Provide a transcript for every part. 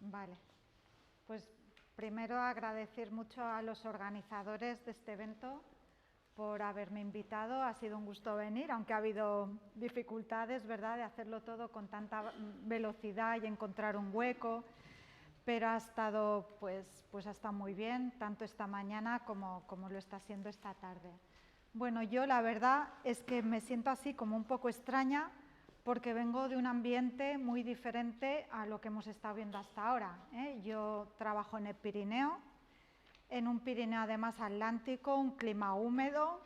Vale, pues primero agradecer mucho a los organizadores de este evento por haberme invitado. Ha sido un gusto venir, aunque ha habido dificultades, ¿verdad?, de hacerlo todo con tanta velocidad y encontrar un hueco, pero ha estado pues ha estado muy bien, tanto esta mañana como lo está siendo esta tarde. Bueno, yo la verdad es que me siento así como un poco extraña, porque vengo de un ambiente muy diferente a lo que hemos estado viendo hasta ahora, ¿eh? Yo trabajo en el Pirineo, en un Pirineo además atlántico, un clima húmedo,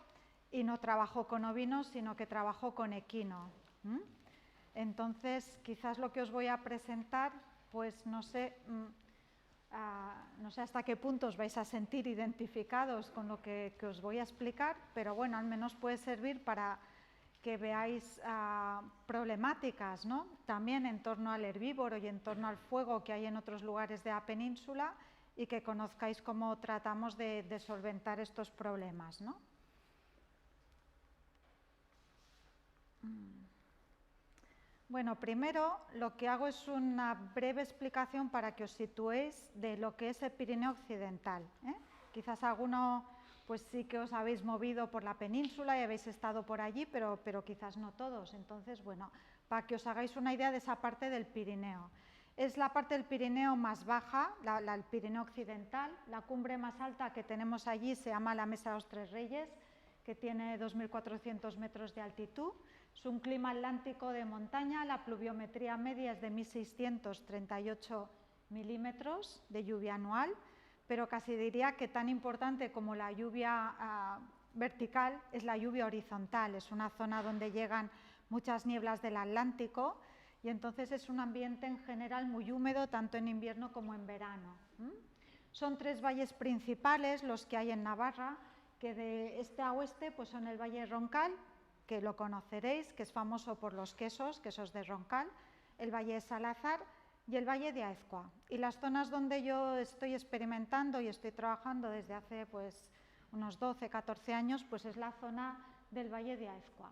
y no trabajo con ovinos, sino que trabajo con equino. Entonces, quizás lo que os voy a presentar, pues no sé hasta qué punto os vais a sentir identificados con lo que os voy a explicar, pero bueno, al menos puede servir para que veáis problemáticas, ¿no?, también en torno al herbívoro y en torno al fuego que hay en otros lugares de la península, y que conozcáis cómo tratamos de solventar estos problemas, ¿no? Bueno, primero lo que hago es una breve explicación para que os situéis de lo que es el Pirineo occidental, ¿eh? Quizás alguno pues sí que os habéis movido por la península y habéis estado por allí, pero quizás no todos. Entonces, bueno, para que os hagáis una idea de esa parte del Pirineo. Es la parte del Pirineo más baja, el Pirineo occidental. La cumbre más alta que tenemos allí se llama la Mesa de los Tres Reyes, que tiene 2.400 metros de altitud. Es un clima atlántico de montaña, la pluviometría media es de 1.638 milímetros de lluvia anual, pero casi diría que tan importante como la lluvia vertical es la lluvia horizontal. Es una zona donde llegan muchas nieblas del Atlántico, y entonces es un ambiente en general muy húmedo, tanto en invierno como en verano. Son tres valles principales los que hay en Navarra, que de este a oeste pues son el Valle Roncal, que lo conoceréis, que es famoso por los quesos de Roncal, el Valle de Salazar y el Valle de Aezcua. Y las zonas donde yo estoy experimentando y estoy trabajando desde hace pues unos 12, 14 años, pues es la zona del Valle de Aezcua.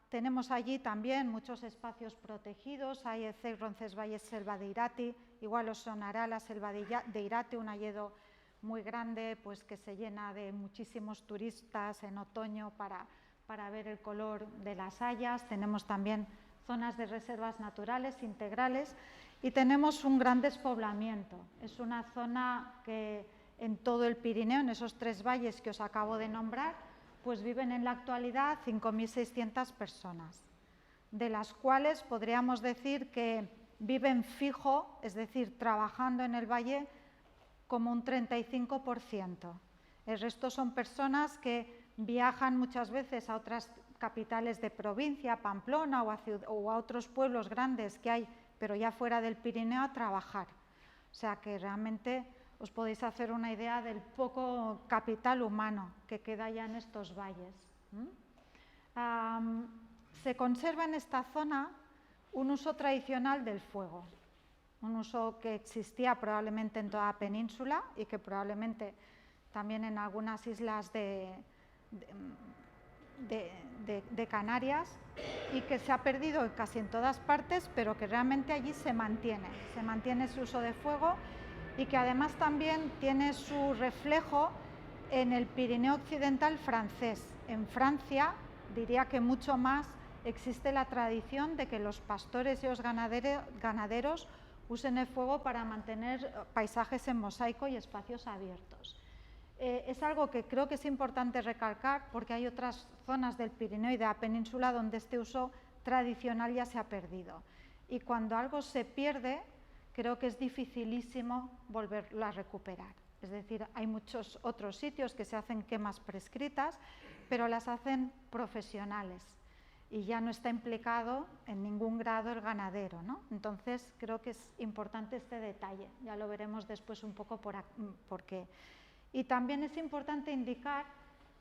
Tenemos allí también muchos espacios protegidos. Hay el Cec Roncesvalles Selva de Irati, igual os sonará la Selva de Irati, un hayedo muy grande, pues que se llena de muchísimos turistas en otoño para ver el color de las hayas. Tenemos también zonas de reservas naturales integrales y tenemos un gran despoblamiento. Es una zona que en todo el Pirineo, en esos tres valles que os acabo de nombrar, pues viven en la actualidad 5.600 personas, de las cuales podríamos decir que viven fijo, es decir, trabajando en el valle, como un 35%. El resto son personas que viajan muchas veces a otras capitales de provincia, Pamplona o a otros pueblos grandes que hay, pero ya fuera del Pirineo, a trabajar. O sea que realmente os podéis hacer una idea del poco capital humano que queda ya en estos valles. Se conserva en esta zona un uso tradicional del fuego, un uso que existía probablemente en toda la península y que probablemente también en algunas islas de Canarias, y que se ha perdido casi en todas partes, pero que realmente allí se mantiene ese uso de fuego, y que además también tiene su reflejo en el Pirineo occidental francés. En Francia, diría que mucho más, existe la tradición de que los pastores y los ganaderos usen el fuego para mantener paisajes en mosaico y espacios abiertos. Es algo que creo que es importante recalcar, porque hay otras zonas del Pirineo y de la península donde este uso tradicional ya se ha perdido. Y cuando algo se pierde, creo que es dificilísimo volverlo a recuperar. Es decir, hay muchos otros sitios que se hacen quemas prescritas, pero las hacen profesionales y ya no está implicado en ningún grado el ganadero, ¿no? Entonces creo que es importante este detalle, ya lo veremos después un poco por qué. Y también es importante indicar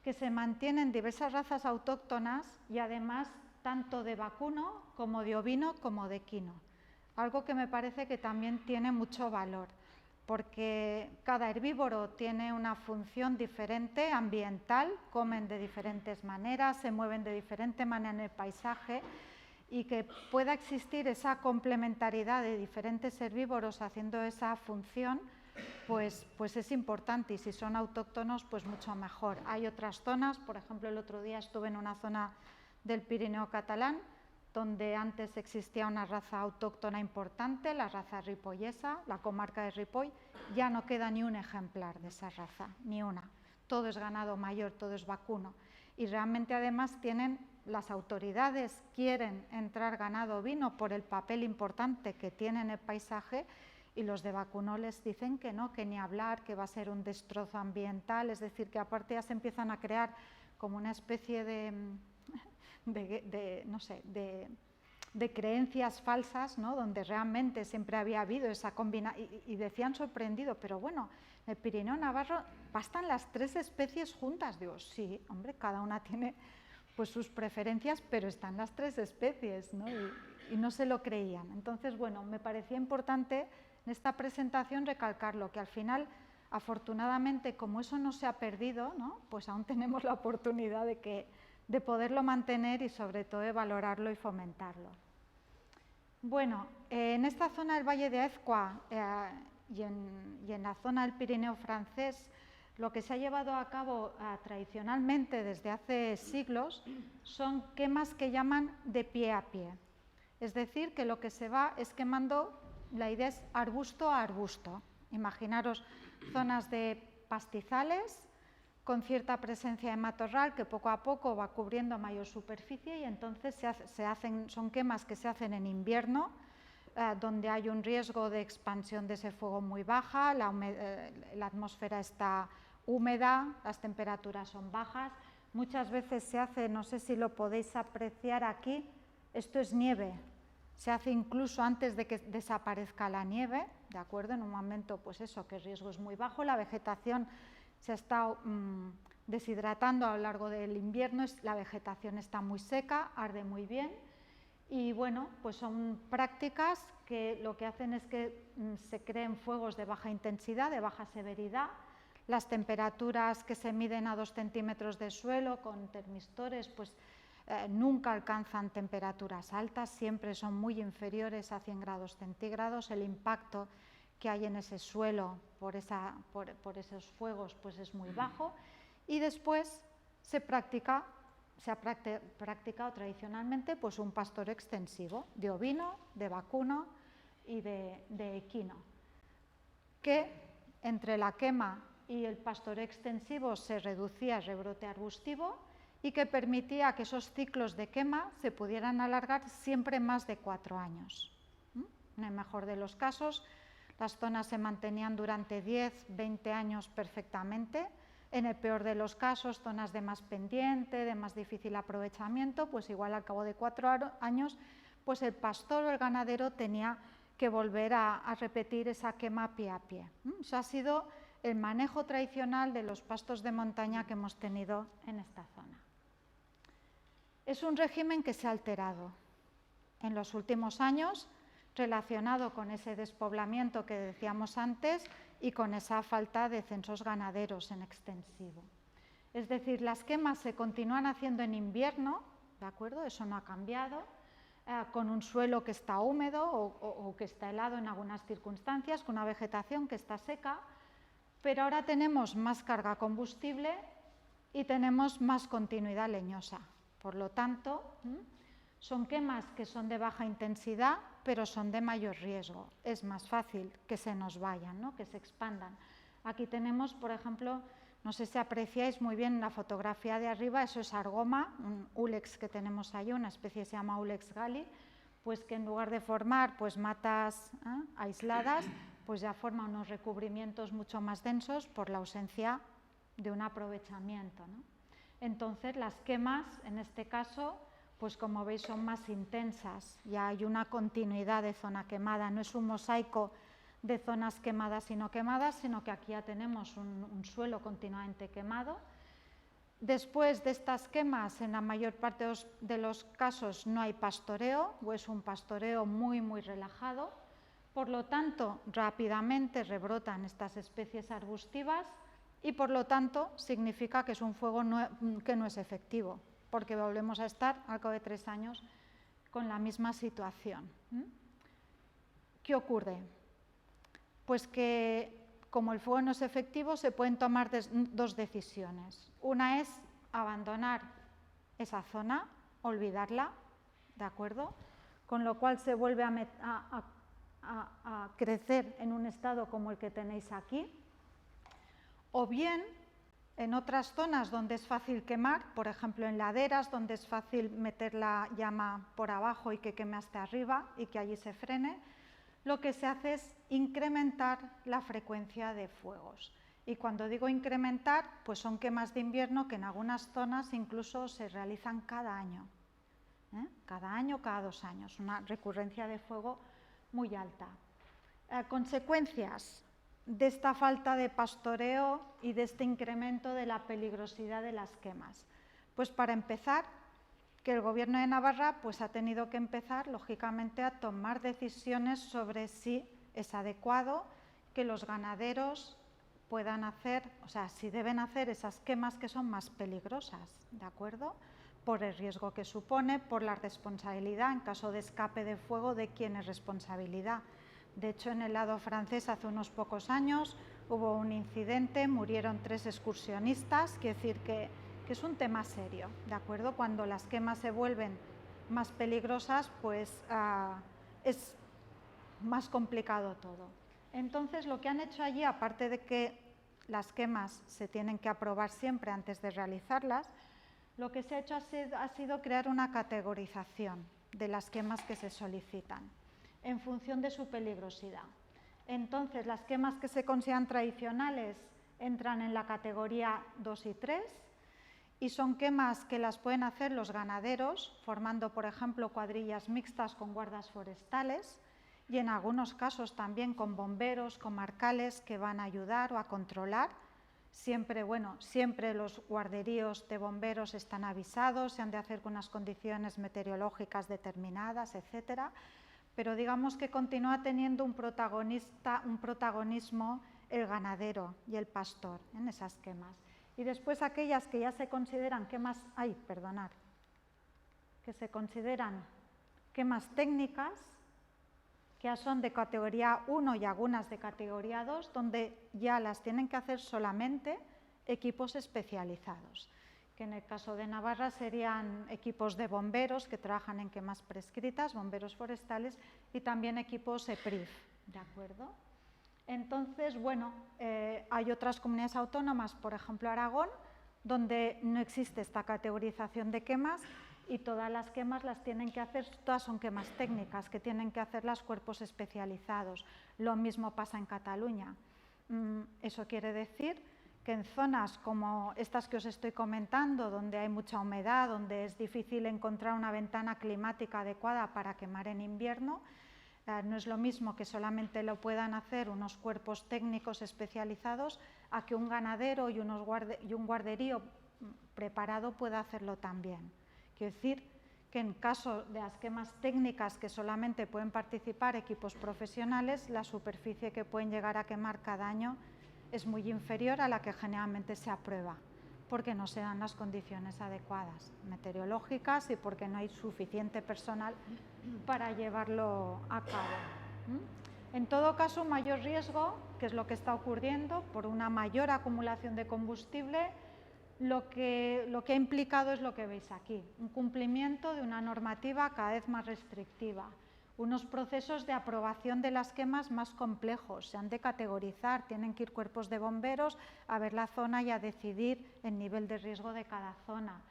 que se mantienen diversas razas autóctonas, y además tanto de vacuno como de ovino como de equino, algo que me parece que también tiene mucho valor, porque cada herbívoro tiene una función diferente ambiental, comen de diferentes maneras, se mueven de diferente manera en el paisaje, y que pueda existir esa complementariedad de diferentes herbívoros haciendo esa función, pues es importante, y si son autóctonos, pues mucho mejor. Hay otras zonas, por ejemplo, el otro día estuve en una zona del Pirineo catalán, donde antes existía una raza autóctona importante, la raza ripollesa, la comarca de Ripoll, ya no queda ni un ejemplar de esa raza, ni una. Todo es ganado mayor, todo es vacuno. Y realmente además las autoridades quieren entrar ganado ovino por el papel importante que tiene en el paisaje, y los de vacuno les dicen que no, que ni hablar, que va a ser un destrozo ambiental, es decir, que aparte ya se empiezan a crear como una especie de creencias falsas, ¿no? Donde realmente siempre había habido esa combinación, y decían sorprendido, pero bueno, en el Pirineo Navarro bastan las 3 especies juntas. Digo, sí, hombre, cada una tiene pues sus preferencias, pero están las 3 especies, ¿no? Y no se lo creían. Entonces, bueno, me parecía importante en esta presentación recalcarlo, que al final, afortunadamente, como eso no se ha perdido, ¿no? Pues aún tenemos la oportunidad de poderlo mantener y sobre todo de valorarlo y fomentarlo. Bueno, en esta zona del Valle de Aezcua y en la zona del Pirineo francés, lo que se ha llevado a cabo tradicionalmente desde hace siglos son quemas que llaman de pie a pie. Es decir, que lo que se va es quemando, la idea es arbusto a arbusto. Imaginaros zonas de pastizales con cierta presencia de matorral que poco a poco va cubriendo mayor superficie, y entonces son quemas que se hacen en invierno, donde hay un riesgo de expansión de ese fuego muy baja, la atmósfera está húmeda, las temperaturas son bajas. Muchas veces se hace, no sé si lo podéis apreciar aquí, esto es nieve, se hace incluso antes de que desaparezca la nieve, ¿de acuerdo? En un momento, pues eso, que el riesgo es muy bajo, la vegetación se está deshidratando a lo largo del invierno, la vegetación está muy seca, arde muy bien, y bueno, pues son prácticas que lo que hacen es que se creen fuegos de baja intensidad, de baja severidad. Las temperaturas que se miden a 2 centímetros de suelo con termistores, pues nunca alcanzan temperaturas altas, siempre son muy inferiores a 100 grados centígrados. El impacto que hay en ese suelo por esos fuegos pues es muy bajo, y después se ha practicado tradicionalmente pues un pastoreo extensivo de ovino, de vacuno y de equino, que entre la quema y el pastoreo extensivo se reducía el rebrote arbustivo, y que permitía que esos ciclos de quema se pudieran alargar siempre más de 4 años. En el mejor de los casos, las zonas se mantenían durante 10, 20 años perfectamente. En el peor de los casos, zonas de más pendiente, de más difícil aprovechamiento, pues igual al cabo de 4 años, pues el pastor o el ganadero tenía que volver a repetir esa quema pie a pie. Eso ha sido el manejo tradicional de los pastos de montaña que hemos tenido en esta zona. Es un régimen que se ha alterado en los últimos años, relacionado con ese despoblamiento que decíamos antes y con esa falta de censos ganaderos en extensivo. Es decir, las quemas se continúan haciendo en invierno, ¿de acuerdo? Eso no ha cambiado, con un suelo que está húmedo o que está helado en algunas circunstancias, con una vegetación que está seca, pero ahora tenemos más carga combustible y tenemos más continuidad leñosa. Por lo tanto, son quemas que son de baja intensidad, pero son de mayor riesgo. Es más fácil que se nos vayan, ¿no? Que se expandan. Aquí tenemos, por ejemplo, no sé si apreciáis muy bien la fotografía de arriba, eso es argoma, un Ulex que tenemos ahí, una especie que se llama Ulex galli, pues que en lugar de formar pues matas aisladas, pues ya forma unos recubrimientos mucho más densos por la ausencia de un aprovechamiento, ¿no? Entonces las quemas, en este caso, pues como veis son más intensas, ya hay una continuidad de zona quemada, no es un mosaico de zonas quemadas y no quemadas, sino que aquí ya tenemos un suelo continuamente quemado. Después de estas quemas, en la mayor parte de los casos no hay pastoreo, o es un pastoreo muy, muy relajado, por lo tanto rápidamente rebrotan estas especies arbustivas y por lo tanto significa que es un fuego que no es efectivo, porque volvemos a estar al cabo de 3 años con la misma situación. ¿Qué ocurre? Pues que como el fuego no es efectivo, se pueden tomar dos decisiones. Una es abandonar esa zona, olvidarla, ¿de acuerdo? Con lo cual se vuelve a crecer en un estado como el que tenéis aquí. O bien, en otras zonas donde es fácil quemar, por ejemplo en laderas, donde es fácil meter la llama por abajo y que queme hasta arriba y que allí se frene, lo que se hace es incrementar la frecuencia de fuegos. Y cuando digo incrementar, pues son quemas de invierno que en algunas zonas incluso se realizan cada año. Cada año, cada 2 años, una recurrencia de fuego muy alta. Consecuencias de esta falta de pastoreo y de este incremento de la peligrosidad de las quemas. Pues para empezar, que el Gobierno de Navarra pues, ha tenido que empezar, lógicamente, a tomar decisiones sobre si es adecuado que los ganaderos puedan hacer, o sea, si deben hacer esas quemas que son más peligrosas, ¿de acuerdo? Por el riesgo que supone, por la responsabilidad, en caso de escape de fuego, de quién es responsabilidad. De hecho, en el lado francés, hace unos pocos años, hubo un incidente, murieron 3 excursionistas, quiere decir que es un tema serio, ¿de acuerdo? Cuando las quemas se vuelven más peligrosas, pues es más complicado todo. Entonces, lo que han hecho allí, aparte de que las quemas se tienen que aprobar siempre antes de realizarlas, lo que se ha hecho ha sido crear una categorización de las quemas que se solicitan en función de su peligrosidad. Entonces, las quemas que se consideran tradicionales entran en la categoría 2 y 3, y son quemas que las pueden hacer los ganaderos, formando, por ejemplo, cuadrillas mixtas con guardas forestales y en algunos casos también con bomberos comarcales que van a ayudar o a controlar. Siempre los guarderíos de bomberos están avisados, se han de hacer con unas condiciones meteorológicas determinadas, etcétera, pero digamos que continúa teniendo un protagonismo el ganadero y el pastor en esas quemas. Y después aquellas que ya se consideran quemas técnicas, que ya son de categoría 1 y algunas de categoría 2, donde ya las tienen que hacer solamente equipos especializados, que en el caso de Navarra serían equipos de bomberos que trabajan en quemas prescritas, bomberos forestales, y también equipos EPRIF, ¿de acuerdo? Entonces, hay otras comunidades autónomas, por ejemplo Aragón, donde no existe esta categorización de quemas y todas las quemas las tienen que hacer, todas son quemas técnicas que tienen que hacer los cuerpos especializados. Lo mismo pasa en Cataluña. Eso quiere decir que en zonas como estas que os estoy comentando, donde hay mucha humedad, donde es difícil encontrar una ventana climática adecuada para quemar en invierno, no es lo mismo que solamente lo puedan hacer unos cuerpos técnicos especializados a que un ganadero y un guarderío preparado pueda hacerlo también. Quiero decir que en caso de las quemas técnicas que solamente pueden participar equipos profesionales, la superficie que pueden llegar a quemar cada año es muy inferior a la que generalmente se aprueba, porque no se dan las condiciones adecuadas meteorológicas y porque no hay suficiente personal para llevarlo a cabo. En todo caso, un mayor riesgo, que es lo que está ocurriendo, por una mayor acumulación de combustible, lo que ha implicado es lo que veis aquí, un cumplimiento de una normativa cada vez más restrictiva, unos procesos de aprobación de las quemas más complejos, se han de categorizar, tienen que ir cuerpos de bomberos a ver la zona y a decidir el nivel de riesgo de cada zona.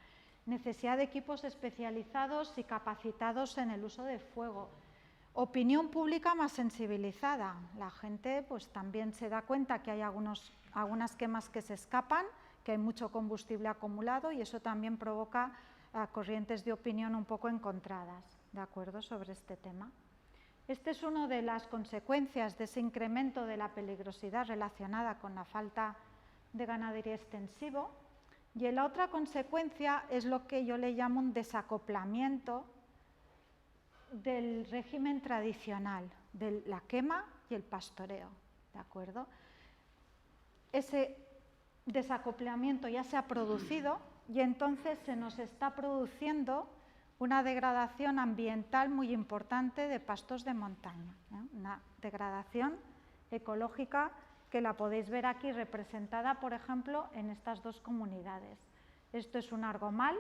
Necesidad de equipos especializados y capacitados en el uso de fuego. Opinión pública más sensibilizada. La gente pues también se da cuenta que hay algunas quemas que se escapan, que hay mucho combustible acumulado y eso también provoca corrientes de opinión un poco encontradas, ¿de acuerdo?, sobre este tema. Este es una de las consecuencias de ese incremento de la peligrosidad relacionada con la falta de ganadería extensivo. Y la otra consecuencia es lo que yo le llamo un desacoplamiento del régimen tradicional, de la quema y el pastoreo, ¿de acuerdo? Ese desacoplamiento ya se ha producido y entonces se nos está produciendo una degradación ambiental muy importante de pastos de montaña, una degradación ecológica que la podéis ver aquí representada, por ejemplo, en estas dos comunidades. Esto es un argomal.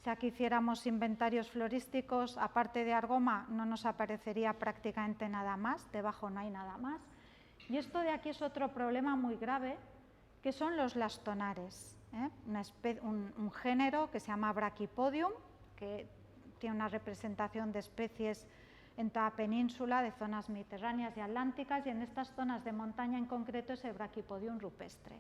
Si aquí hiciéramos inventarios florísticos, aparte de argoma, no nos aparecería prácticamente nada más, debajo no hay nada más. Y esto de aquí es otro problema muy grave, que son los lastonares, un género que se llama Brachypodium, que tiene una representación de especies en toda la península, de zonas mediterráneas y atlánticas, y en estas zonas de montaña en concreto es el Brachypodium rupestre,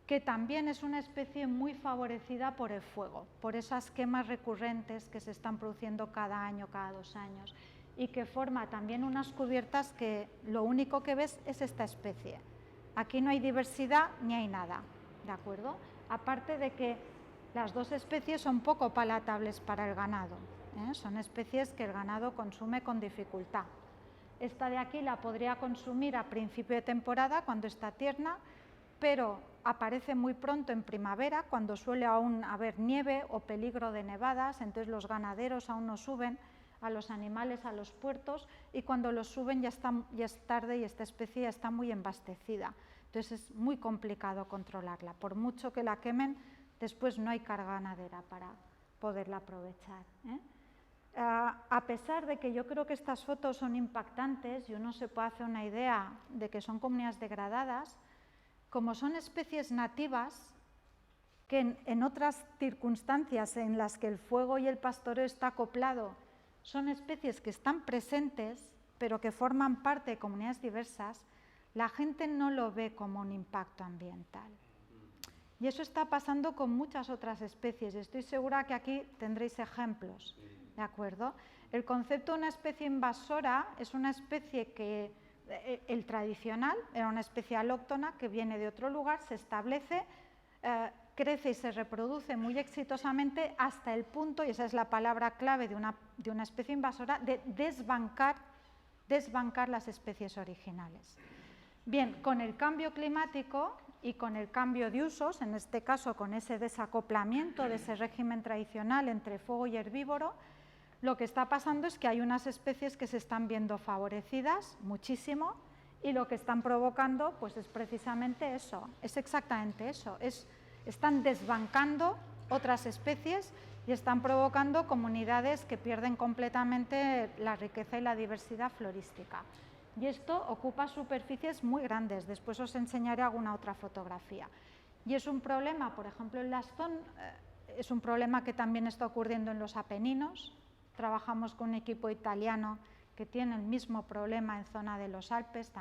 que también es una especie muy favorecida por el fuego, por esas quemas recurrentes que se están produciendo cada año, cada 2 años, y que forma también unas cubiertas que lo único que ves es esta especie. Aquí no hay diversidad ni hay nada, ¿de acuerdo? Aparte de que las dos especies son poco palatables para el ganado, son especies que el ganado consume con dificultad. Esta de aquí la podría consumir a principio de temporada, cuando está tierna, pero aparece muy pronto en primavera, cuando suele aún haber nieve o peligro de nevadas, entonces los ganaderos aún no suben a los animales a los puertos, y cuando los suben ya es tarde y esta especie ya está muy embastecida. Entonces es muy complicado controlarla. Por mucho que la quemen, después no hay carga ganadera para poderla aprovechar. A pesar de que yo creo que estas fotos son impactantes y uno se puede hacer una idea de que son comunidades degradadas, como son especies nativas, que en otras circunstancias en las que el fuego y el pastoreo está acoplado, son especies que están presentes, pero que forman parte de comunidades diversas, la gente no lo ve como un impacto ambiental. Y eso está pasando con muchas otras especies, y estoy segura que aquí tendréis ejemplos, ¿de acuerdo? El concepto de una especie invasora es una especie que, el tradicional, era una especie alóctona que viene de otro lugar, se establece, crece y se reproduce muy exitosamente hasta el punto, y esa es la palabra clave de una especie invasora, de desbancar las especies originales. Bien, con el cambio climático y con el cambio de usos, en este caso con ese desacoplamiento de ese régimen tradicional entre fuego y herbívoro, lo que está pasando es que hay unas especies que se están viendo favorecidas muchísimo, y lo que están provocando pues es precisamente eso, es exactamente eso, están desbancando otras especies y están provocando comunidades que pierden completamente la riqueza y la diversidad florística. Y esto ocupa superficies muy grandes, después os enseñaré alguna otra fotografía. Y es un problema, por ejemplo, en Lastón, es un problema que también está ocurriendo en los Apeninos. Trabajamos con un equipo italiano que tiene el mismo problema en zona de los Alpes,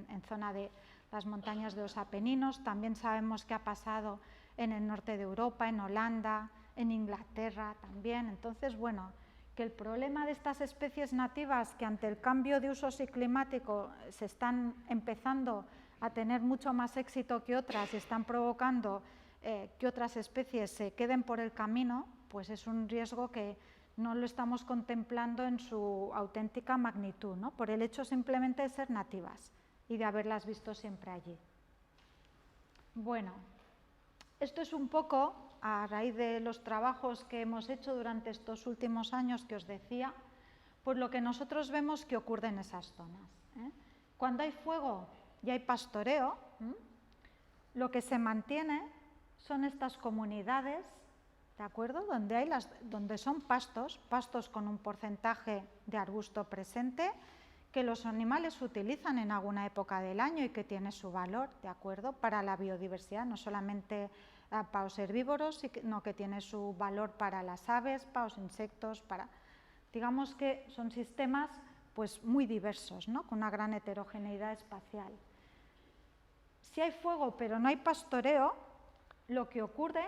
en zona de las montañas de los Apeninos. También sabemos que ha pasado en el norte de Europa, en Holanda, en Inglaterra también. Entonces, bueno, que el problema de estas especies nativas que ante el cambio de usos y climático se están empezando a tener mucho más éxito que otras y están provocando que otras especies se queden por el camino, pues es un riesgo que no lo estamos contemplando en su auténtica magnitud, ¿no? Por el hecho simplemente de ser nativas y de haberlas visto siempre allí. Bueno, esto es un poco a raíz de los trabajos que hemos hecho durante estos últimos años que os decía, pues lo que nosotros vemos que ocurre en esas zonas. Cuando hay fuego y hay pastoreo, lo que se mantiene son estas comunidades, ¿de acuerdo? Donde son pastos con un porcentaje de arbusto presente, que los animales utilizan en alguna época del año y que tiene su valor, ¿de acuerdo? Para la biodiversidad, no solamente para los herbívoros, sino que tiene su valor para las aves, para los insectos, digamos que son sistemas pues muy diversos, ¿no? Con una gran heterogeneidad espacial. Si hay fuego pero no hay pastoreo, lo que ocurre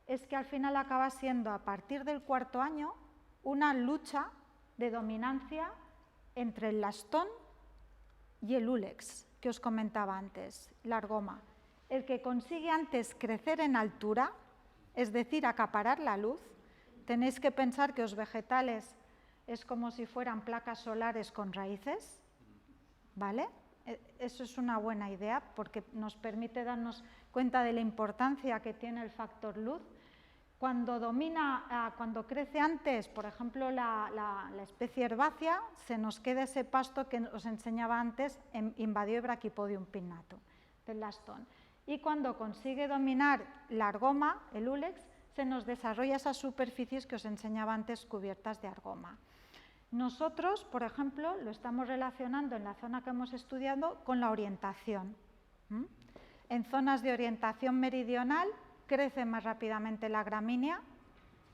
es que al final acaba siendo, a partir del 4.º año, una lucha de dominancia entre el lastón y el úlex, que os comentaba antes, la argoma. El que consigue antes crecer en altura, es decir, acaparar la luz, tenéis que pensar que los vegetales es como si fueran placas solares con raíces, ¿vale? Eso es una buena idea porque nos permite darnos cuenta de la importancia que tiene el factor luz. Cuando crece antes, por ejemplo, la especie herbácea, se nos queda ese pasto que os enseñaba antes, Invadio Brachypodium pinnatum, del lastón. Y cuando consigue dominar la argoma, el úlex, se nos desarrolla esas superficies que os enseñaba antes cubiertas de argoma. Nosotros, por ejemplo, lo estamos relacionando en la zona que hemos estudiado con la orientación. En zonas de orientación meridional crece más rápidamente la gramínea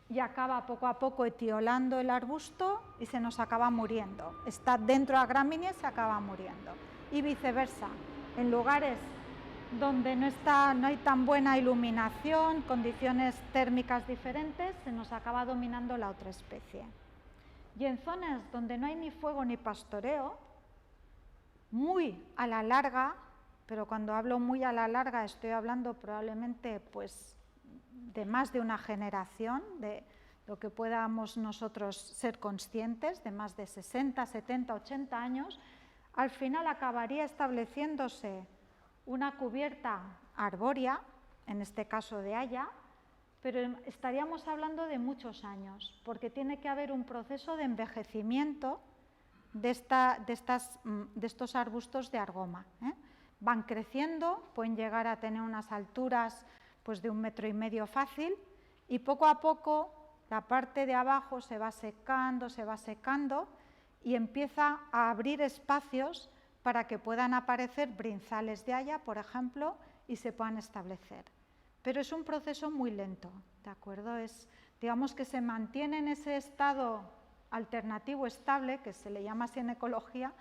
y acaba poco a poco etiolando el arbusto y se nos acaba muriendo. Está dentro de la gramínea y se acaba muriendo. Y viceversa, en lugares donde no hay tan buena iluminación, condiciones térmicas diferentes, se nos acaba dominando la otra especie. Y en zonas donde no hay ni fuego ni pastoreo, muy a la larga, pero cuando hablo muy a la larga estoy hablando probablemente pues, de más de una generación, de lo que podamos nosotros ser conscientes, de más de 60, 70, 80 años, al final acabaría estableciéndose una cubierta arbórea, en este caso de haya, pero estaríamos hablando de muchos años, porque tiene que haber un proceso de envejecimiento de estos arbustos de argoma. Van creciendo, pueden llegar a tener unas alturas pues, de 1,5 metros fácil, y poco a poco la parte de abajo se va secando y empieza a abrir espacios para que puedan aparecer brinzales de haya, por ejemplo, y se puedan establecer. Pero es un proceso muy lento, ¿de acuerdo? Digamos que se mantiene en ese estado alternativo estable, que se le llama así en ecología,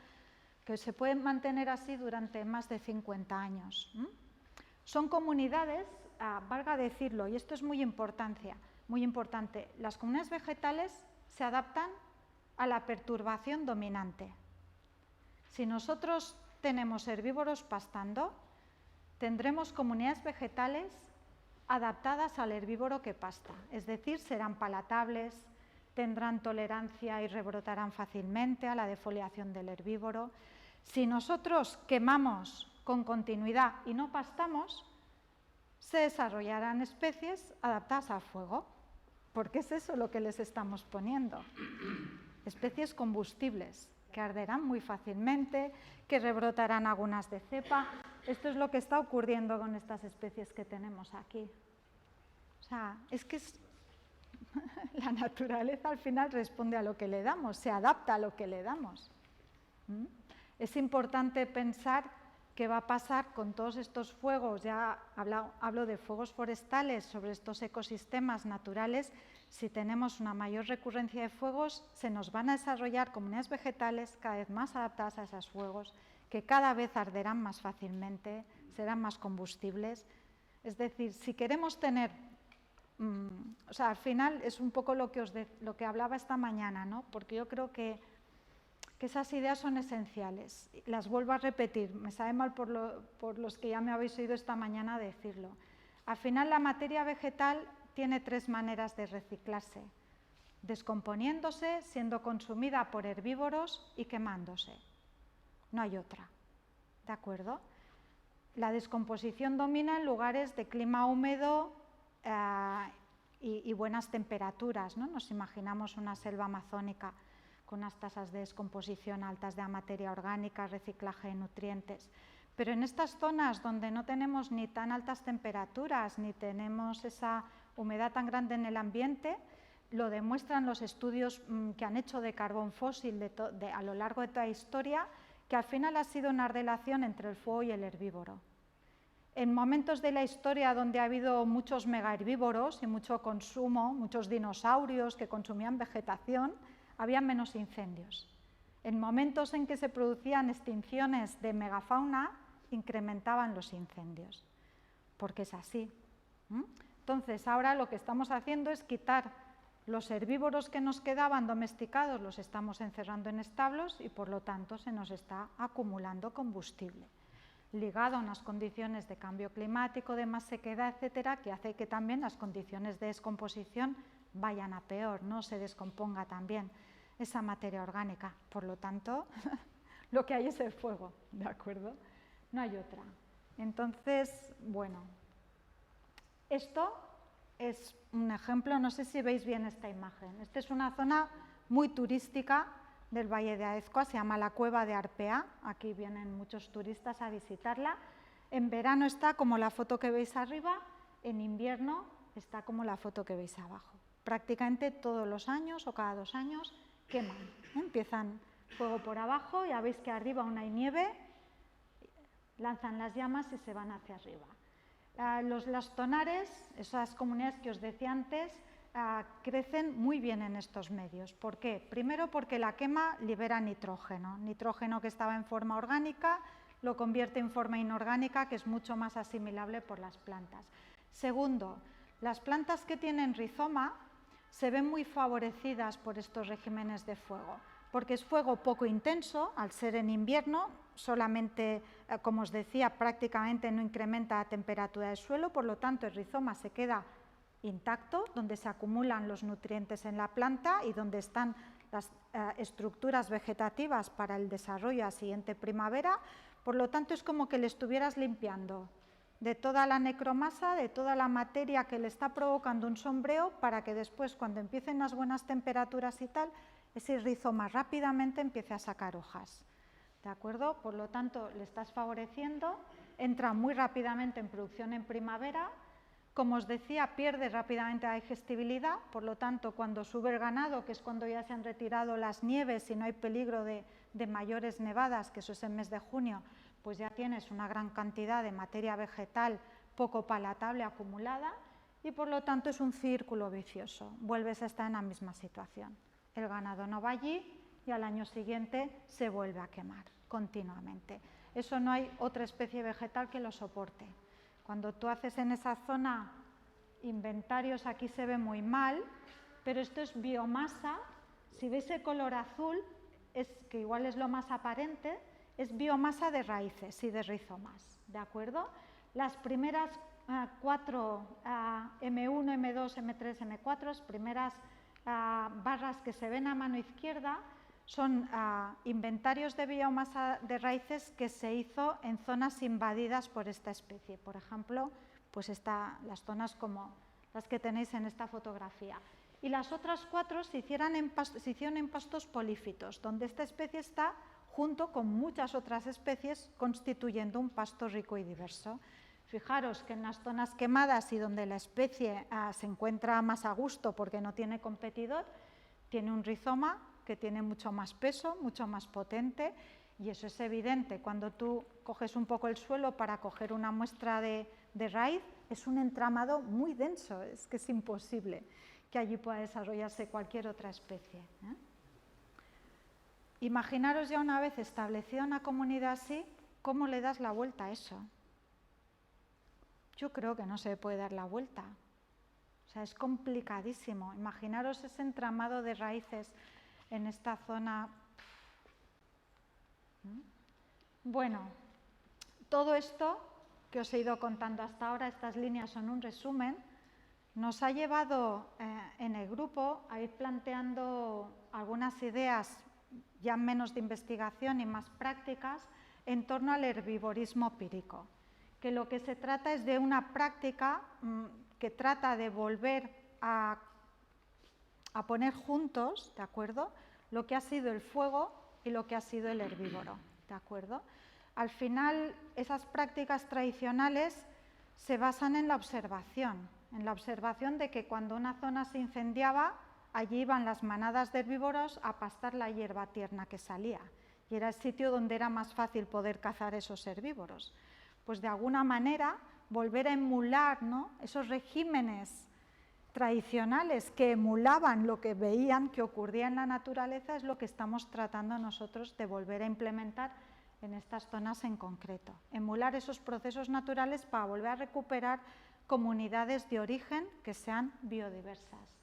que se puede mantener así durante más de 50 años. Son comunidades, valga decirlo, y esto es muy importante, las comunidades vegetales se adaptan a la perturbación dominante. Si nosotros tenemos herbívoros pastando, tendremos comunidades vegetales adaptadas al herbívoro que pasta, es decir, serán palatables, tendrán tolerancia y rebrotarán fácilmente a la defoliación del herbívoro. Si nosotros quemamos con continuidad y no pastamos, se desarrollarán especies adaptadas al fuego, porque es eso lo que les estamos poniendo. Especies combustibles, que arderán muy fácilmente, que rebrotarán algunas de cepa. Esto es lo que está ocurriendo con estas especies que tenemos aquí. O sea, es que la naturaleza al final responde a lo que le damos, se adapta a lo que le damos. Es importante pensar qué va a pasar con todos estos fuegos, ya hablo de fuegos forestales, sobre estos ecosistemas naturales. Si tenemos una mayor recurrencia de fuegos, se nos van a desarrollar comunidades vegetales cada vez más adaptadas a esos fuegos, que cada vez arderán más fácilmente, serán más combustibles. Es decir, si queremos tener, al final es un poco lo que hablaba esta mañana, ¿no? Porque yo creo que esas ideas son esenciales. Las vuelvo a repetir, me sabe mal por los que ya me habéis oído esta mañana decirlo. Al final la materia vegetal tiene 3 maneras de reciclarse: descomponiéndose, siendo consumida por herbívoros y quemándose. No hay otra, ¿de acuerdo? La descomposición domina en lugares de clima húmedo y buenas temperaturas, ¿no? Nos imaginamos una selva amazónica con unas tasas de descomposición altas de la materia orgánica, reciclaje de nutrientes. Pero en estas zonas donde no tenemos ni tan altas temperaturas, ni tenemos esa humedad tan grande en el ambiente, lo demuestran los estudios que han hecho de carbón fósil a lo largo de toda la historia, que al final ha sido una relación entre el fuego y el herbívoro. En momentos de la historia donde ha habido muchos megaherbívoros y mucho consumo, muchos dinosaurios que consumían vegetación, había menos incendios. En momentos en que se producían extinciones de megafauna, incrementaban los incendios, porque es así. Entonces, ahora lo que estamos haciendo es quitar los herbívoros que nos quedaban domesticados, los estamos encerrando en establos y, por lo tanto, se nos está acumulando combustible, ligado a unas condiciones de cambio climático, de más sequedad, etcétera, que hace que también las condiciones de descomposición vayan a peor, no se descomponga también esa materia orgánica. Por lo tanto, lo que hay es el fuego, ¿de acuerdo? No hay otra. Entonces, bueno, esto es un ejemplo, no sé si veis bien esta imagen. Esta es una zona muy turística del Valle de Aezkoa, se llama la Cueva de Arpea, aquí vienen muchos turistas a visitarla. En verano está como la foto que veis arriba, en invierno está como la foto que veis abajo. Prácticamente todos los años o cada 2 años queman, empiezan fuego por abajo, ya veis que arriba aún hay nieve, lanzan las llamas y se van hacia arriba. Los lastonares, esas comunidades que os decía antes, crecen muy bien en estos medios. ¿Por qué? Primero porque la quema libera nitrógeno, nitrógeno que estaba en forma orgánica, lo convierte en forma inorgánica, que es mucho más asimilable por las plantas. Segundo, las plantas que tienen rizoma se ven muy favorecidas por estos regímenes de fuego, porque es fuego poco intenso, al ser en invierno, solamente, como os decía, prácticamente no incrementa la temperatura del suelo, por lo tanto el rizoma se queda intacto, donde se acumulan los nutrientes en la planta y donde están las estructuras vegetativas para el desarrollo a la siguiente primavera, por lo tanto es como que le estuvieras limpiando de toda la necromasa, de toda la materia que le está provocando un sombreo, para que después, cuando empiecen las buenas temperaturas y tal, ese rizoma rápidamente empiece a sacar hojas. ¿De acuerdo? Por lo tanto, le estás favoreciendo, entra muy rápidamente en producción en primavera, como os decía, pierde rápidamente la digestibilidad, por lo tanto, cuando sube el ganado, que es cuando ya se han retirado las nieves y no hay peligro de mayores nevadas, que eso es el mes de junio, pues ya tienes una gran cantidad de materia vegetal poco palatable acumulada y por lo tanto es un círculo vicioso, vuelves a estar en la misma situación. El ganado no va allí y al año siguiente se vuelve a quemar continuamente. Eso no hay otra especie vegetal que lo soporte. Cuando tú haces en esa zona inventarios, aquí se ve muy mal, pero esto es biomasa. Si veis el color azul, que igual es lo más aparente, es biomasa de raíces y de rizomas, ¿de acuerdo? Las primeras 4 M1, M2, M3, M4, las primeras barras que se ven a mano izquierda son inventarios de biomasa de raíces que se hizo en zonas invadidas por esta especie. Por ejemplo, pues las zonas como las que tenéis en esta fotografía. Y las otras 4 se hicieron en pastos polífitos, donde esta especie está junto con muchas otras especies constituyendo un pasto rico y diverso. Fijaros que en las zonas quemadas y donde la especie se encuentra más a gusto porque no tiene competidor, tiene un rizoma que tiene mucho más peso, mucho más potente, y eso es evidente. Cuando tú coges un poco el suelo para coger una muestra de raíz, es un entramado muy denso, es que es imposible que allí pueda desarrollarse cualquier otra especie, ¿eh? Imaginaros ya una vez establecida una comunidad así, ¿cómo le das la vuelta a eso? Yo creo que no se puede dar la vuelta. O sea, es complicadísimo. Imaginaros ese entramado de raíces en esta zona. Bueno, todo esto que os he ido contando hasta ahora, estas líneas son un resumen, nos ha llevado en el grupo a ir planteando algunas ideas ya menos de investigación y más prácticas en torno al herbivorismo pírico, que lo que se trata es de una práctica que trata de volver a poner juntos, ¿de acuerdo?, lo que ha sido el fuego y lo que ha sido el herbívoro, ¿de acuerdo? Al final, esas prácticas tradicionales se basan en la observación de que cuando una zona se incendiaba, allí iban las manadas de herbívoros a pastar la hierba tierna que salía, y era el sitio donde era más fácil poder cazar esos herbívoros. Pues de alguna manera, volver a emular, ¿no?, esos regímenes tradicionales que emulaban lo que veían que ocurría en la naturaleza es lo que estamos tratando nosotros de volver a implementar en estas zonas en concreto. Emular esos procesos naturales para volver a recuperar comunidades de origen que sean biodiversas,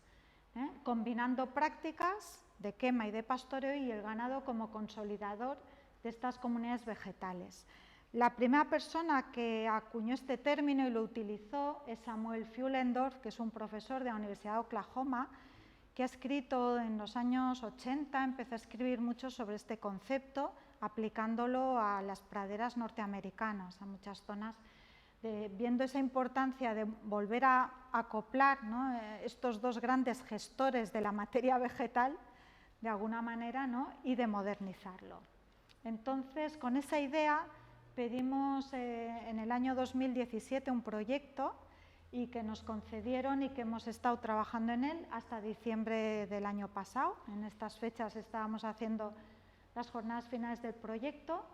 combinando prácticas de quema y de pastoreo y el ganado como consolidador de estas comunidades vegetales. La primera persona que acuñó este término y lo utilizó es Samuel Fuhlendorf, que es un profesor de la Universidad de Oklahoma, que ha escrito en los años 80, empezó a escribir mucho sobre este concepto, aplicándolo a las praderas norteamericanas, a muchas zonas viendo esa importancia de volver a acoplar, ¿no?, estos dos grandes gestores de la materia vegetal, de alguna manera, ¿no?, y de modernizarlo. Entonces, con esa idea pedimos en el año 2017 un proyecto y que nos concedieron y que hemos estado trabajando en él hasta diciembre del año pasado. En estas fechas estábamos haciendo las jornadas finales del proyecto,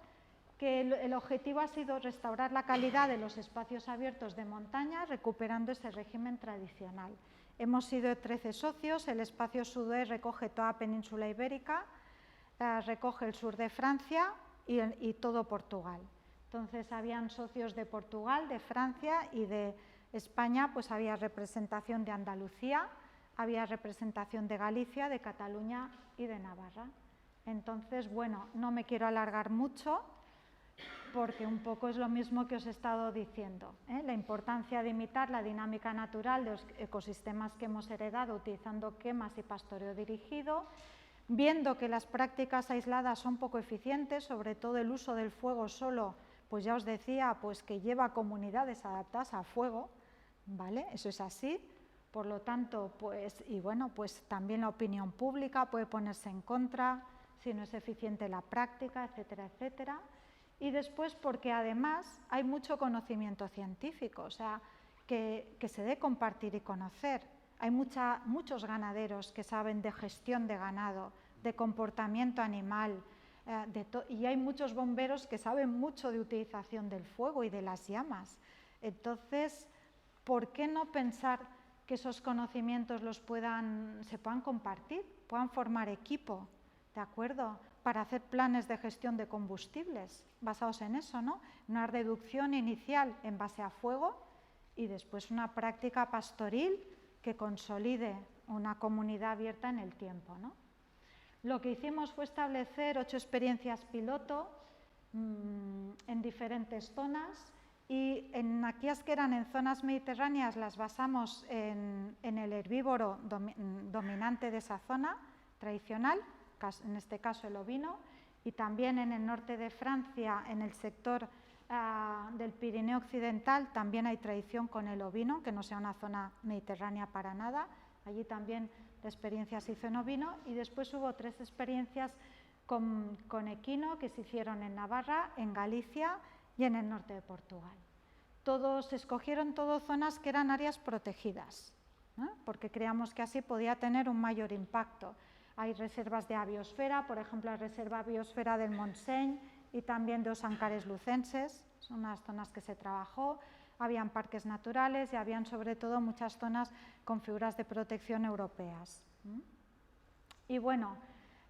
que el objetivo ha sido restaurar la calidad de los espacios abiertos de montaña, recuperando ese régimen tradicional. Hemos sido 13 socios, el espacio sudoeste recoge toda la península ibérica, recoge el sur de Francia y todo Portugal. Entonces, habían socios de Portugal, de Francia y de España, pues había representación de Andalucía, había representación de Galicia, de Cataluña y de Navarra. Entonces, bueno, no me quiero alargar mucho, porque un poco es lo mismo que os he estado diciendo, ¿eh? La importancia de imitar la dinámica natural de los ecosistemas que hemos heredado utilizando quemas y pastoreo dirigido, viendo que las prácticas aisladas son poco eficientes, sobre todo el uso del fuego solo, pues ya os decía, pues que lleva a comunidades adaptadas al fuego, ¿vale? Eso es así. Por lo tanto, pues, y bueno, pues también la opinión pública puede ponerse en contra si no es eficiente la práctica, etcétera, etcétera. Y después porque además hay mucho conocimiento científico, o sea, que se debe compartir y conocer. Hay muchos ganaderos que saben de gestión de ganado, de comportamiento animal, y hay muchos bomberos que saben mucho de utilización del fuego y de las llamas. Entonces, ¿por qué no pensar que esos conocimientos se puedan compartir, puedan formar equipo, ¿de acuerdo?, para hacer planes de gestión de combustibles basados en eso, ¿no? Una reducción inicial en base a fuego y después una práctica pastoril que consolide una comunidad abierta en el tiempo, ¿no? Lo que hicimos fue establecer 8 experiencias piloto en diferentes zonas y en aquellas que eran en zonas mediterráneas las basamos en el herbívoro dominante de esa zona tradicional, en este caso el ovino, y también en el norte de Francia, en el sector del Pirineo occidental, también hay tradición con el ovino, que no sea una zona mediterránea para nada. Allí también la experiencia se hizo en ovino y después hubo 3 experiencias con equino que se hicieron en Navarra, en Galicia y en el norte de Portugal. Se escogieron zonas que eran áreas protegidas, ¿eh?, porque creíamos que así podía tener un mayor impacto. Hay reservas de abiosfera, por ejemplo, la reserva biosfera del Montseny y también de los Ancares lucenses, son unas zonas que se trabajó. Habían parques naturales y habían sobre todo muchas zonas con figuras de protección europeas. Y bueno,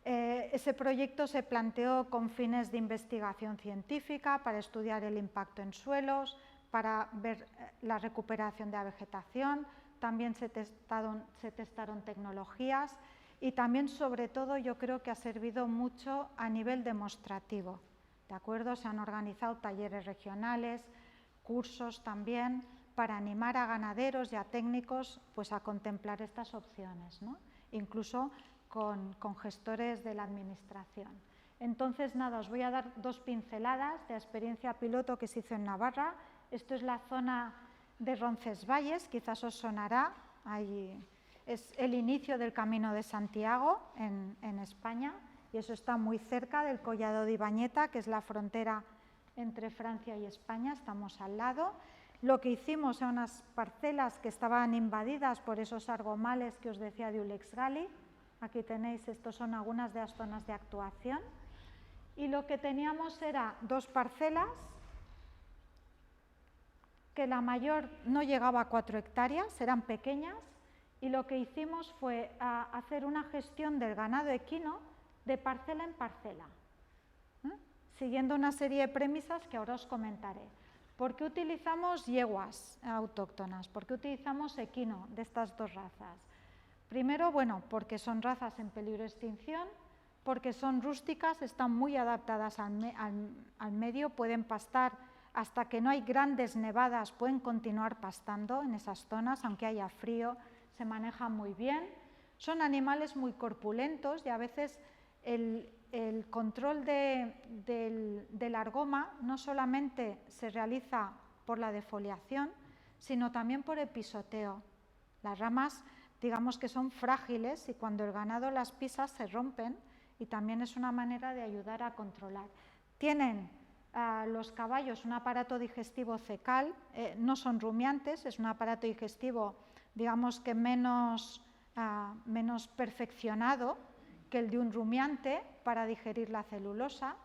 ese proyecto se planteó con fines de investigación científica, para estudiar el impacto en suelos, para ver la recuperación de la vegetación, también se testaron tecnologías y también, sobre todo, yo creo que ha servido mucho a nivel demostrativo, ¿de acuerdo? Se han organizado talleres regionales, cursos también, para animar a ganaderos y a técnicos pues, a contemplar estas opciones, ¿no? Incluso con gestores de la administración. Entonces, nada, os voy a dar 2 pinceladas de la experiencia piloto que se hizo en Navarra. Esto es la zona de Roncesvalles, quizás os sonará, ahí es el inicio del Camino de Santiago en España, y eso está muy cerca del Collado de Ibañeta, que es la frontera entre Francia y España, estamos al lado. Lo que hicimos eran unas parcelas que estaban invadidas por esos argomales que os decía de Ulex Gali. Aquí tenéis, estos son algunas de las zonas de actuación. Y lo que teníamos era 2 parcelas, que la mayor no llegaba a 4 hectáreas, eran pequeñas, y lo que hicimos fue hacer una gestión del ganado equino de parcela en parcela, siguiendo una serie de premisas que ahora os comentaré. ¿Por qué utilizamos yeguas autóctonas? ¿Por qué utilizamos equino de estas 2 razas? Primero, bueno, porque son razas en peligro de extinción, porque son rústicas, están muy adaptadas al medio, pueden pastar hasta que no hay grandes nevadas, pueden continuar pastando en esas zonas, aunque haya frío, se manejan muy bien. Son animales muy corpulentos y a veces el control del argoma no solamente se realiza por la defoliación, sino también por el pisoteo. Las ramas, digamos que son frágiles y cuando el ganado las pisa se rompen y también es una manera de ayudar a controlar. Tienen los caballos un aparato digestivo cecal, no son rumiantes, es un aparato digestivo, digamos que menos perfeccionado que el de un rumiante para digerir la celulosa,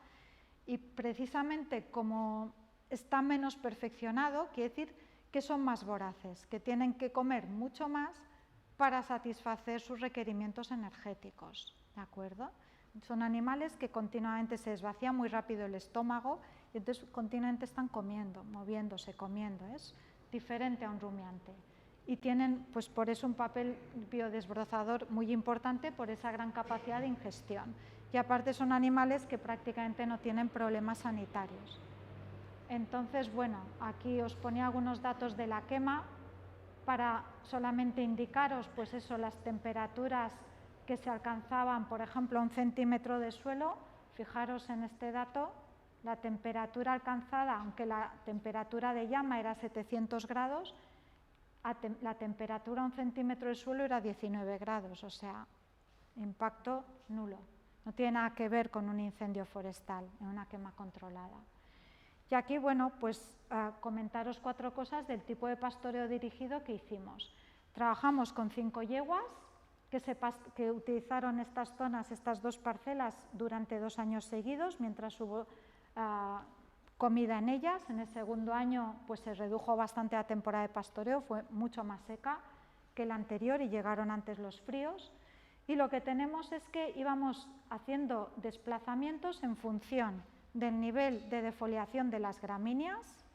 y precisamente como está menos perfeccionado, quiere decir que son más voraces, que tienen que comer mucho más para satisfacer sus requerimientos energéticos, ¿de acuerdo? Son animales que continuamente se les vacía muy rápido el estómago y entonces continuamente están comiendo, moviéndose, comiendo. Es diferente a un rumiante. Y tienen, pues por eso, un papel biodesbrozador muy importante por esa gran capacidad de ingestión. Y aparte son animales que prácticamente no tienen problemas sanitarios. Entonces, bueno, aquí os ponía algunos datos de la quema para solamente indicaros, pues eso, las temperaturas que se alcanzaban, por ejemplo, a 1 centímetro de suelo. Fijaros en este dato, la temperatura alcanzada, aunque la temperatura de llama era 700 grados, la temperatura a 1 centímetro de suelo era 19 grados, o sea, impacto nulo. No tiene nada que ver con un incendio forestal, en una quema controlada. Y aquí, bueno, pues comentaros 4 cosas del tipo de pastoreo dirigido que hicimos. Trabajamos con 5 yeguas que utilizaron estas zonas, estas 2 parcelas, durante 2 años seguidos, mientras hubo comida en ellas. En el segundo año pues se redujo bastante la temporada de pastoreo, fue mucho más seca que la anterior y llegaron antes los fríos. Y lo que tenemos es que íbamos haciendo desplazamientos en función del nivel de defoliación de las gramíneas,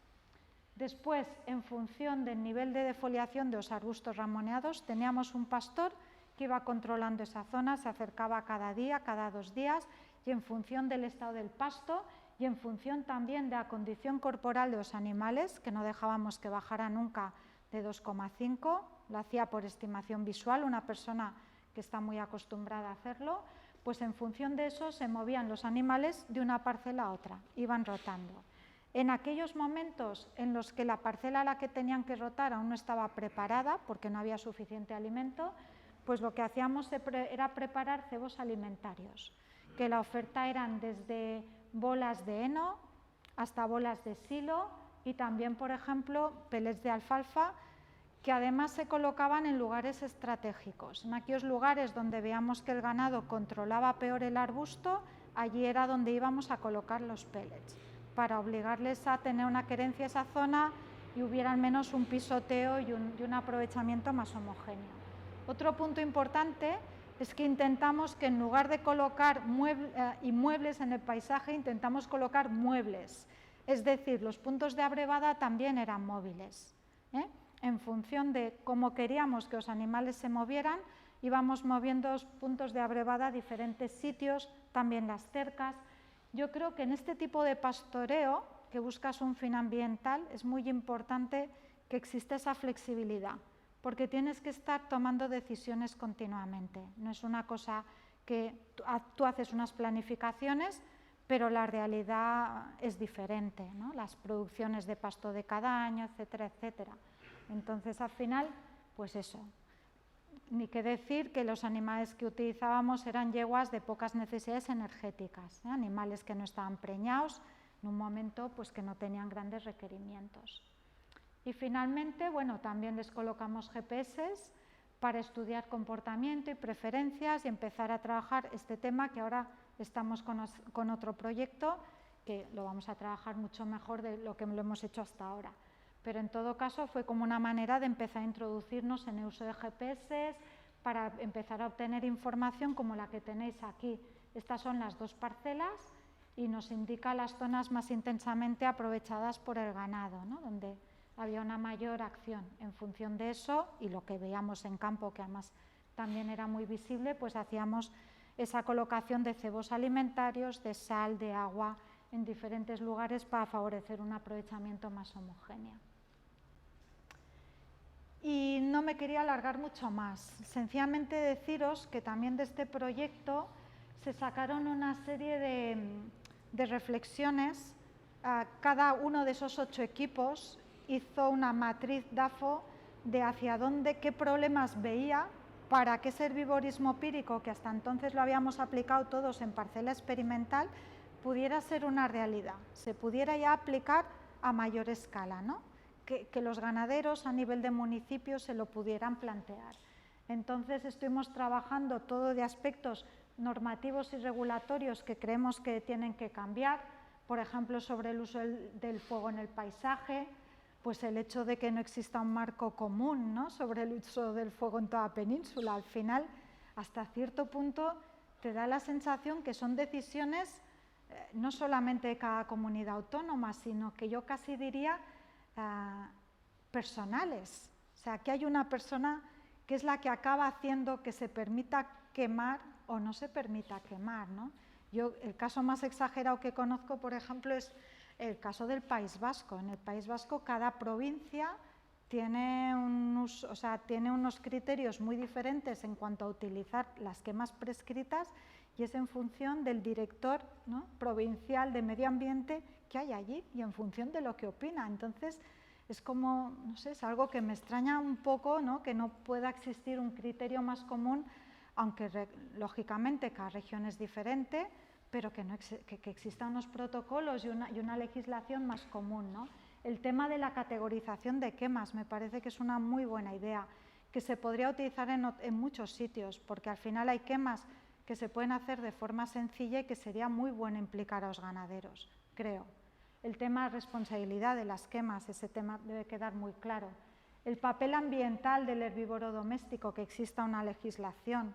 después en función del nivel de defoliación de los arbustos ramoneados. Teníamos un pastor que iba controlando esa zona, se acercaba cada día, cada 2 días, y en función del estado del pasto y en función también de la condición corporal de los animales, que no dejábamos que bajara nunca de 2,5, lo hacía por estimación visual, una persona que está muy acostumbrada a hacerlo, pues en función de eso se movían los animales de una parcela a otra, iban rotando. En aquellos momentos en los que la parcela a la que tenían que rotar aún no estaba preparada porque no había suficiente alimento, pues lo que hacíamos era preparar cebos alimentarios, que la oferta eran desde bolas de heno hasta bolas de silo y también, por ejemplo, pellets de alfalfa, que además se colocaban en lugares estratégicos. En aquellos lugares donde veíamos que el ganado controlaba peor el arbusto, allí era donde íbamos a colocar los pellets, para obligarles a tener una querencia a esa zona y hubiera al menos un pisoteo y un aprovechamiento más homogéneo. Otro punto importante es que intentamos que en lugar de colocar inmuebles en el paisaje, intentamos colocar muebles. Es decir, los puntos de abrevada también eran móviles. En función de cómo queríamos que los animales se movieran, íbamos moviendo los puntos de abrevada a diferentes sitios, también las cercas. Yo creo que en este tipo de pastoreo, que buscas un fin ambiental, es muy importante que exista esa flexibilidad, porque tienes que estar tomando decisiones continuamente. No es una cosa que tú haces unas planificaciones, pero la realidad es diferente, ¿no? Las producciones de pasto de cada año, etcétera, etcétera. Entonces, al final, pues eso. Ni que decir que los animales que utilizábamos eran yeguas de pocas necesidades energéticas, animales que no estaban preñados, en un momento pues que no tenían grandes requerimientos. Y finalmente, bueno, también les colocamos GPS para estudiar comportamiento y preferencias y empezar a trabajar este tema, que ahora estamos con otro proyecto que lo vamos a trabajar mucho mejor de lo que lo hemos hecho hasta ahora. Pero en todo caso fue como una manera de empezar a introducirnos en el uso de GPS para empezar a obtener información como la que tenéis aquí. Estas son las 2 parcelas y nos indica las zonas más intensamente aprovechadas por el ganado, ¿no? Donde había una mayor acción. En función de eso y lo que veíamos en campo, que además también era muy visible, pues hacíamos esa colocación de cebos alimentarios, de sal, de agua en diferentes lugares para favorecer un aprovechamiento más homogéneo. Y no me quería alargar mucho más, sencillamente deciros que también de este proyecto se sacaron una serie de reflexiones a cada uno de esos 8 equipos hizo una matriz DAFO de hacia dónde, qué problemas veía para que ese herbivorismo pírico, que hasta entonces lo habíamos aplicado todos en parcela experimental, pudiera ser una realidad, se pudiera ya aplicar a mayor escala, ¿no? Que los ganaderos a nivel de municipio se lo pudieran plantear. Entonces estuvimos trabajando todo de aspectos normativos y regulatorios que creemos que tienen que cambiar, por ejemplo, sobre el uso del fuego en el paisaje, pues el hecho de que no exista un marco común, ¿no?, sobre el uso del fuego en toda la península. Al final, hasta cierto punto, te da la sensación que son decisiones no solamente de cada comunidad autónoma, sino que yo casi diría personales. O sea, que hay una persona que es la que acaba haciendo que se permita quemar o no se permita quemar, ¿no? Yo, el caso más exagerado que conozco, por ejemplo, es el caso del País Vasco. En el País Vasco cada provincia tiene unos criterios muy diferentes en cuanto a utilizar las quemas prescritas y es en función del director, ¿no?, provincial de medio ambiente que hay allí y en función de lo que opina. Entonces, es como, no sé, es algo que me extraña un poco, ¿no?, que no pueda existir un criterio más común, aunque lógicamente cada región es diferente, pero que existan unos protocolos y una legislación más común, ¿no? El tema de la categorización de quemas me parece que es una muy buena idea, que se podría utilizar en muchos sitios, porque al final hay quemas que se pueden hacer de forma sencilla y que sería muy bueno implicar a los ganaderos, creo. El tema de responsabilidad de las quemas, ese tema debe quedar muy claro. El papel ambiental del herbívoro doméstico, que exista una legislación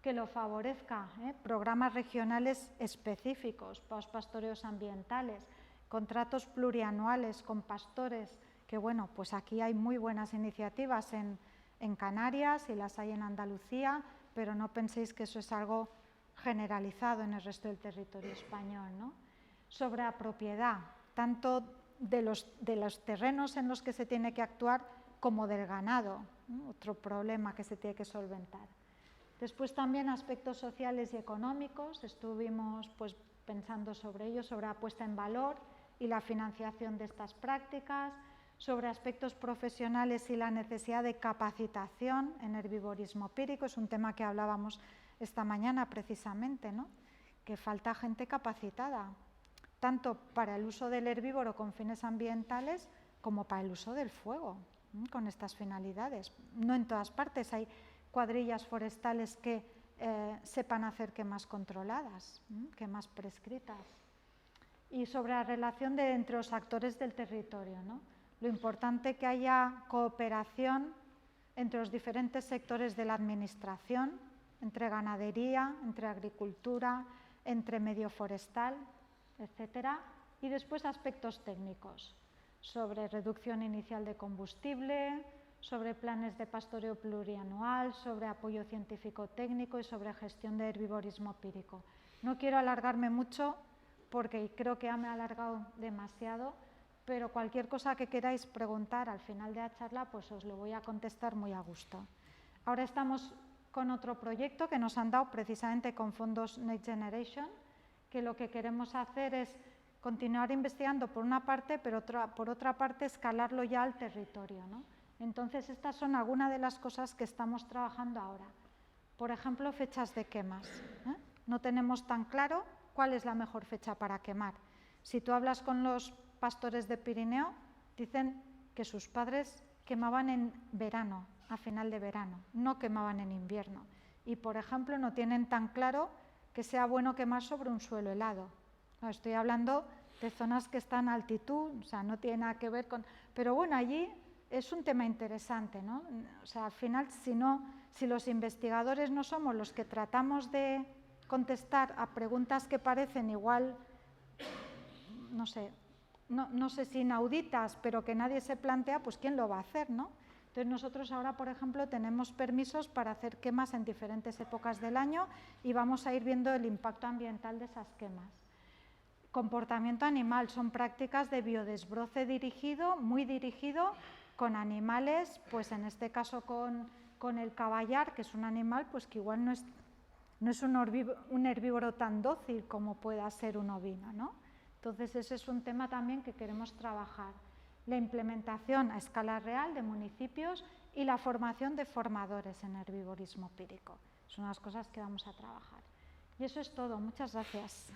que lo favorezca, programas regionales específicos para los pastoreos ambientales, contratos plurianuales con pastores, que bueno, pues aquí hay muy buenas iniciativas en Canarias y las hay en Andalucía, pero no penséis que eso es algo generalizado en el resto del territorio español, ¿no? Sobre la propiedad, tanto de los terrenos en los que se tiene que actuar como del ganado, ¿no?, otro problema que se tiene que solventar. Después también aspectos sociales y económicos, estuvimos pues pensando sobre ello, sobre la puesta en valor y la financiación de estas prácticas, sobre aspectos profesionales y la necesidad de capacitación en herbivorismo pírico, es un tema que hablábamos esta mañana precisamente, ¿no?, que falta gente capacitada, tanto para el uso del herbívoro con fines ambientales como para el uso del fuego, con estas finalidades. No en todas partes hay cuadrillas forestales que sepan hacer quemas controladas, quemas prescritas. Y sobre la relación entre los actores del territorio, ¿no?, lo importante que haya cooperación entre los diferentes sectores de la administración, entre ganadería, entre agricultura, entre medio forestal, etcétera. Y después aspectos técnicos, sobre reducción inicial de combustible, sobre planes de pastoreo plurianual, sobre apoyo científico-técnico y sobre gestión de herbivorismo pírico. No quiero alargarme mucho porque creo que ya me he alargado demasiado, pero cualquier cosa que queráis preguntar al final de la charla, pues os lo voy a contestar muy a gusto. Ahora estamos con otro proyecto que nos han dado precisamente con fondos Next Generation, que lo que queremos hacer es continuar investigando por una parte, pero por otra parte escalarlo ya al territorio, ¿no? Entonces, estas son algunas de las cosas que estamos trabajando ahora. Por ejemplo, fechas de quemas, ¿eh? No tenemos tan claro cuál es la mejor fecha para quemar. Si tú hablas con los pastores de Pirineo, dicen que sus padres quemaban en verano, a final de verano, no quemaban en invierno. Y, por ejemplo, no tienen tan claro que sea bueno quemar sobre un suelo helado. No, estoy hablando de zonas que están a altitud, o sea, no tiene nada que ver con... Pero bueno, allí es un tema interesante, ¿no? O sea, al final, si los investigadores no somos los que tratamos de contestar a preguntas que parecen igual, no sé si inauditas, pero que nadie se plantea, pues ¿quién lo va a hacer, no? Entonces nosotros ahora, por ejemplo, tenemos permisos para hacer quemas en diferentes épocas del año y vamos a ir viendo el impacto ambiental de esas quemas. Comportamiento animal, son prácticas de biodesbroce dirigido, muy dirigido, con animales, pues en este caso con el caballar, que es un animal pues que igual no es un herbívoro tan dócil como pueda ser un ovino, ¿no? Entonces ese es un tema también que queremos trabajar. la implementación a escala real de municipios y la formación de formadores en herbivorismo pírico. Son las cosas que vamos a trabajar. Y eso es todo. Muchas gracias.